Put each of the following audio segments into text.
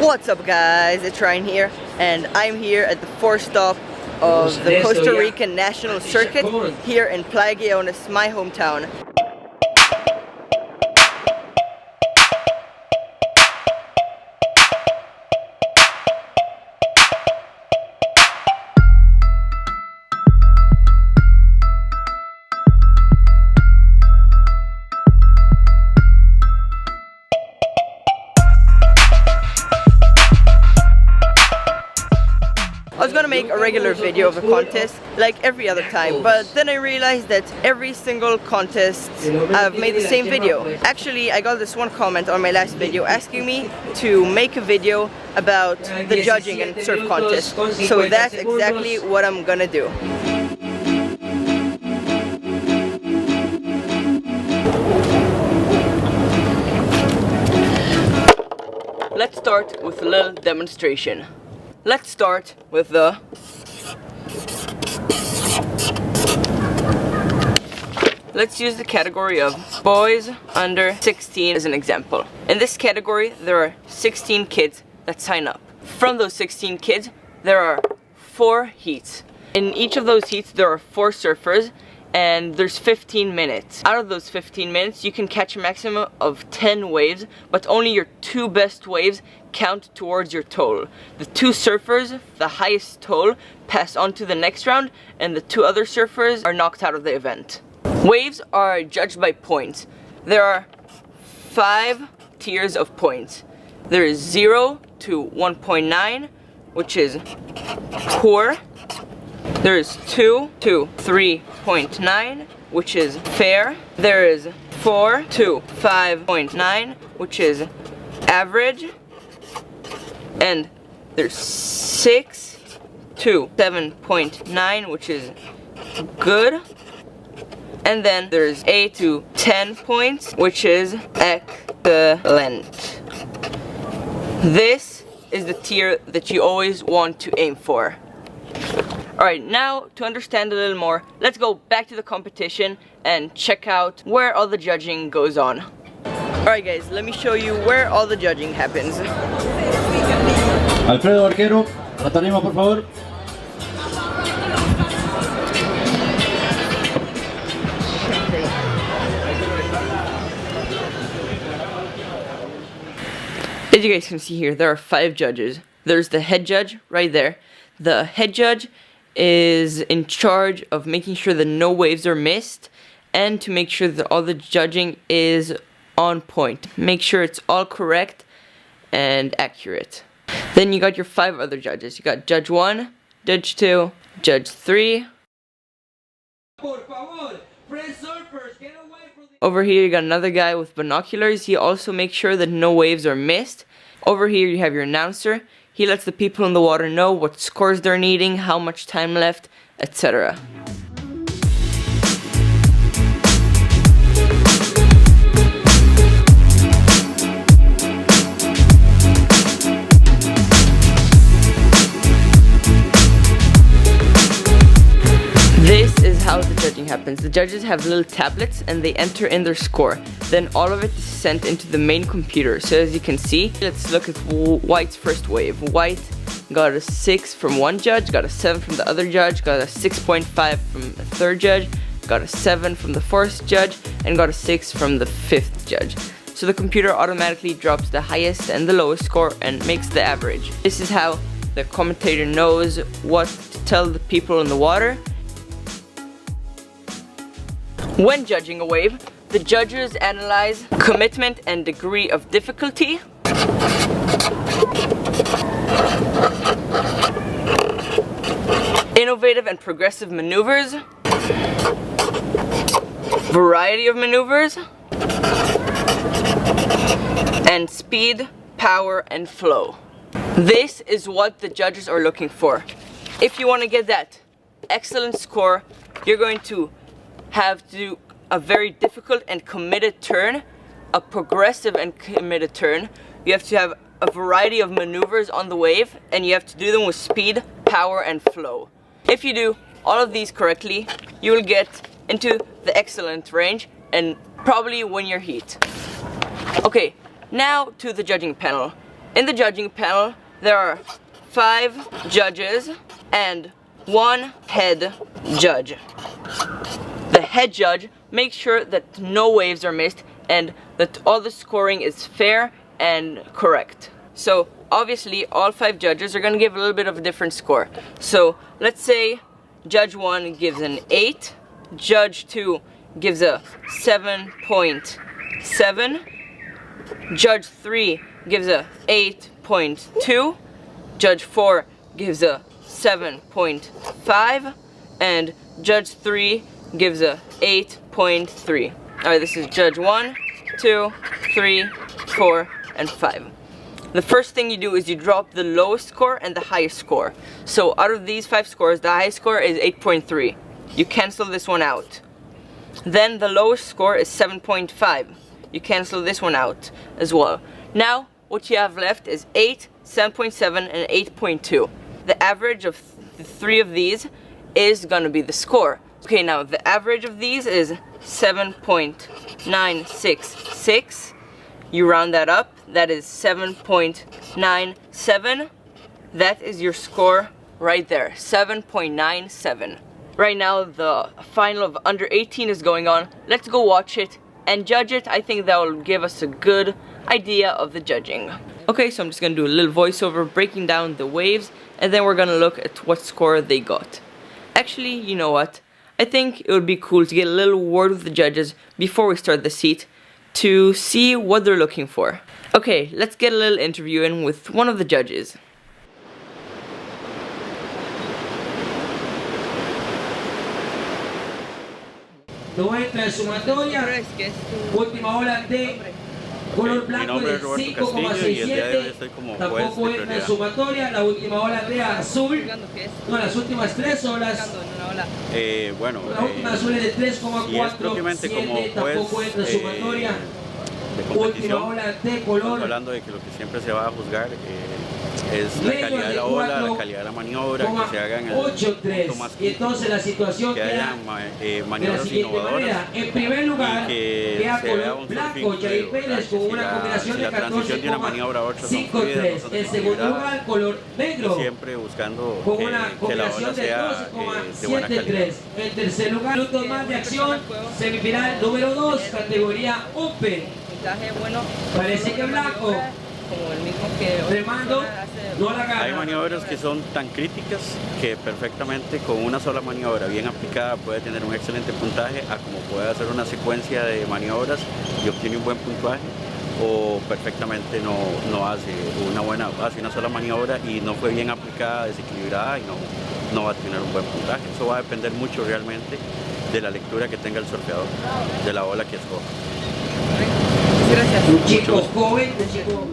What's up guys, it's Ryan here, and I'm here at the fourth stop of the Costa Rican National Circuit here in Playa Guiones, my hometown. I was gonna make a regular video of the contest like every other time, but then I realized that every single contest I've made the same video. Actually, I got this one comment on my last video asking me to make a video about the judging and surf contest. So that's exactly what I'm gonna do. Let's start with a little demonstration. Let's start with the let's use the category of boys under 16 as an example. In this category, there are 16 kids that sign up. From those 16 kids, there are 4 heats. In each of those heats, there are 4 surfers, and there's 15 minutes. Out of those 15 minutes, you can catch a maximum of 10 waves, but only your 2 best waves count towards your total. The 2 surfers, the highest total, pass on to the next round, and the 2 other surfers are knocked out of the event. Waves are judged by points. There are 5 tiers of points. There is 0 to 1.9, which is poor. There is 2 to 3.9, which is fair. There is 4 to 5.9, which is average. And there's 6 to 7.9, which is good. And then there's 8 to 10 points, which is excellent. This is the tier that you always want to aim for. Alright, now to understand a little more, let's go back to the competition and check out where all the judging goes on. Alright guys, let me show you where all the judging happens. Alfredo Arquero, la tarima por favor. As you guys can see here, there are 5 judges. There's the head judge right there. The head judge is in charge of making sure that no waves are missed and to make sure that all the judging is on point. Make sure it's all correct and accurate. Then you got your 5 other judges. You got Judge 1, Judge 2, Judge 3. Over here you got another guy with binoculars. He also makes sure that no waves are missed. Over here you have your announcer. He lets the people in the water know what scores they're needing, how much time left, etc. This is how the judging happens. The judges have little tablets and they enter in their score. Then all of it is sent into the main computer. So as you can see, let's look at White's first wave. White got a 6 from one judge, got a 7 from the other judge, got a 6.5 from the third judge, got a 7 from the fourth judge, and got a 6 from the fifth judge. So the computer automatically drops the highest and the lowest score and makes the average. This is how the commentator knows what to tell the people in the water. When judging a wave, the judges analyze commitment and degree of difficulty, innovative and progressive maneuvers, variety of maneuvers, and speed, power, and flow. This is what the judges are looking for. If you want to get that excellent score, you're going to have to do a very difficult and committed turn, a progressive and committed turn. You have to have a variety of maneuvers on the wave, and you have to do them with speed, power, and flow. If you do all of these correctly, you will get into the excellent range and probably win your heat. Okay, now to the judging panel. In the judging panel, there are 5 judges and 1 head judge. The head judge makes sure that no waves are missed and that all the scoring is fair and correct. So obviously all 5 judges are going to give a little bit of a different score. So let's say Judge 1 gives an 8, Judge 2 gives a 7.7, Judge 3 gives a 8.2, Judge 4 gives a 7.5, and Judge 3 gives a 8.3. Alright, this is Judge 1, 2, 3, 4, and 5. The first thing you do is you drop the lowest score and the highest score. So out of these 5 scores, the highest score is 8.3. You cancel this one out. Then the lowest score is 7.5. You cancel this one out as well. Now, what you have left is 8, 7.7, and 8.2. The average of the 3 of these is gonna be the score. Okay, now the average of these is 7.966. You round that up, that is 7.97. That is your score right there, 7.97. Right now the final of under 18 is going on. Let's go watch it and judge it. I think that will give us a good idea of the judging. Okay, so I'm just gonna do a little voiceover breaking down the waves, and then we're gonna look at what score they got. Actually, you know what? I think it would be cool to get a little word with the judges before we start the seat to see what they're looking for. Okay, let's get a little interview in with one of the judges. No entra en sumatoria, última ola de color blanco del 5,67, tampoco entra en sumatoria, la última ola de azul, no, las últimas 3 olas, bueno, la última azul es de 3,47, tampoco entra en sumatoria, última ola de color. Estamos hablando de que lo que siempre se va a juzgar es la calidad de la ola, la calidad de la maniobra, que se hagan el punto más y entonces la situación que hayan maniobras innovadoras, en primer lugar, que queda se vea color un blanco, surfing Jair Pérez con una combinación de 14,53. En segundo lugar, color negro, siempre buscando con una que la ola combinación de sea de buena calidad. 12,73. En tercer lugar, minutos más de acción, semifinal número 2, categoría Open. Parece que blanco, como el mismo que remando, no la gana. Hay maniobras que son tan críticas que perfectamente con una sola maniobra bien aplicada puede tener un excelente puntaje, a como puede hacer una secuencia de maniobras y obtiene un buen puntaje, o perfectamente no hace hace una sola maniobra y no fue bien aplicada, desequilibrada, y no va a tener un buen puntaje. Eso va a depender mucho realmente de la lectura que tenga el surfeador, de la ola que escoja. Un chico joven, un chico...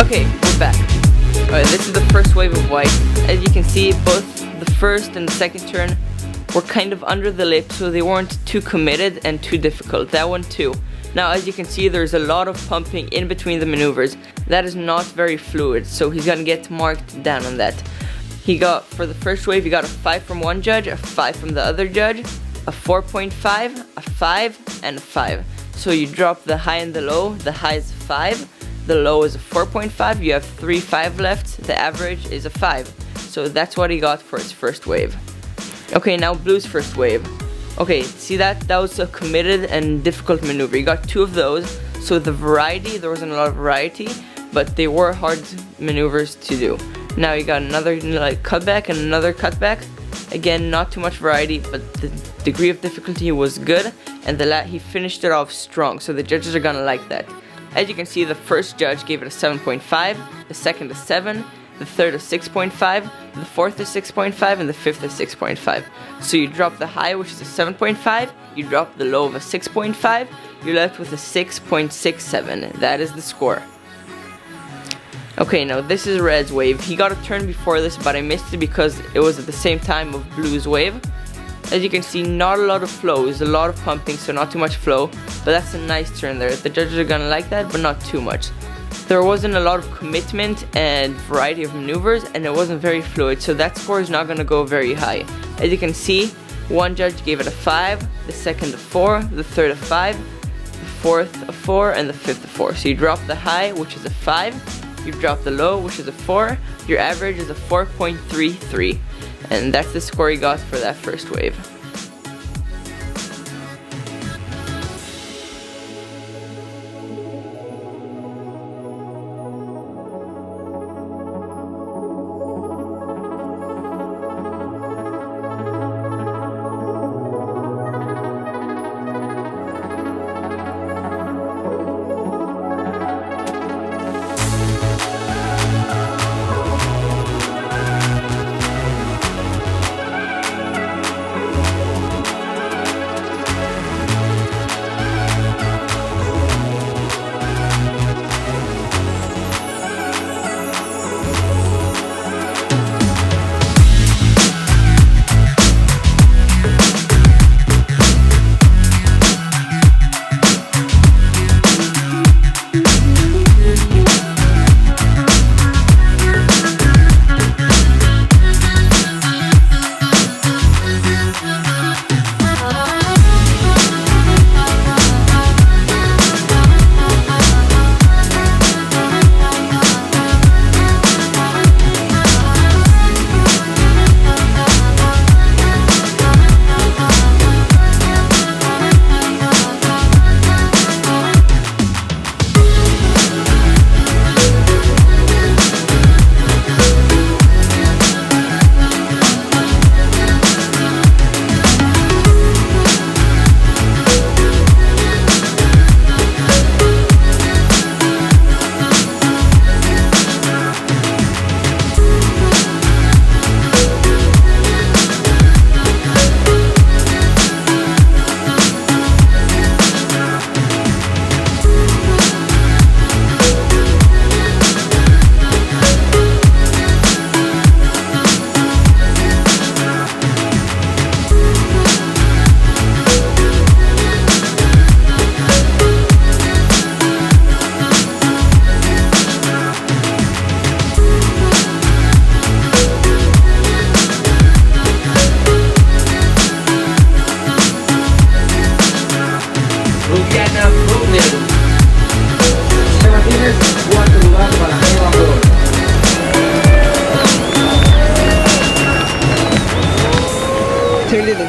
Okay, we're back. Alright, this is the first wave of white. As you can see, both the first and the second turn were kind of under the lip, so they weren't too committed and too difficult. That one too. Now, as you can see, there's a lot of pumping in between the maneuvers. That is not very fluid, so he's gonna get marked down on that. He got, for the first wave, he got a 5 from one judge, a 5 from the other judge, a 4.5, a 5, and a 5. So you drop the high and the low. The high is 5, the low is a 4.5. You have 3 5 left. The average is a 5. So that's what he got for his first wave. Okay, now Blue's first wave. Okay, see that? That was a committed and difficult maneuver. You got 2 of those. So the variety, there wasn't a lot of variety, but they were hard maneuvers to do. Now you got another like cutback and another cutback. Again, not too much variety, but the degree of difficulty was good, and he finished it off strong, so the judges are gonna like that. As you can see, the first judge gave it a 7.5, the second a 7, the third a 6.5, the fourth a 6.5, and the fifth a 6.5. So you drop the high, which is a 7.5, you drop the low of a 6.5, you're left with a 6.67. That is the score. Okay, now this is Red's wave. He got a turn before this, but I missed it because it was at the same time of Blue's wave. As you can see, not a lot of flow. There's a lot of pumping, so not too much flow, but that's a nice turn there. The judges are gonna like that, but not too much. There wasn't a lot of commitment and variety of maneuvers, and it wasn't very fluid, so that score is not gonna go very high. As you can see, one judge gave it a 5, the second a 4, the third a 5, the fourth a 4, and the fifth a 4. So you drop the high, which is a 5, you drop the low, which is a 4, your average is a 4.33, and that's the score you got for that first wave.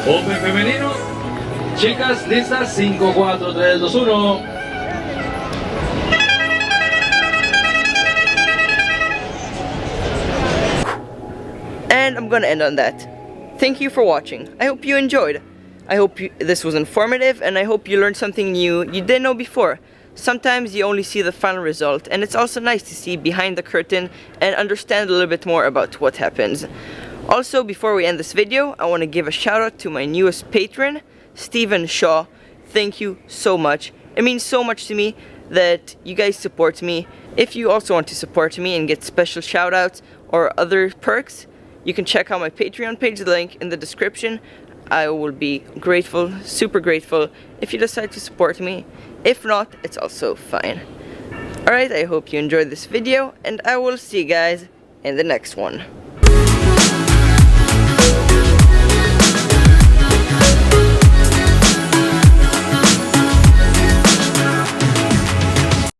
Open femenino. Chicas, listas. 5, 4, 3, 2, 1. And I'm gonna end on that. Thank you for watching. I hope you enjoyed. I hope this was informative, and I hope you learned something new you didn't know before. Sometimes you only see the final result, and it's also nice to see behind the curtain and understand a little bit more about what happens. Also, before we end this video, I want to give a shout out to my newest patron, Stephen Shaw. Thank you so much. It means so much to me that you guys support me. If you also want to support me and get special shout outs or other perks, you can check out my Patreon page, the link in the description. I will be grateful, super grateful, if you decide to support me. If not, it's also fine. Alright, I hope you enjoyed this video, and I will see you guys in the next one.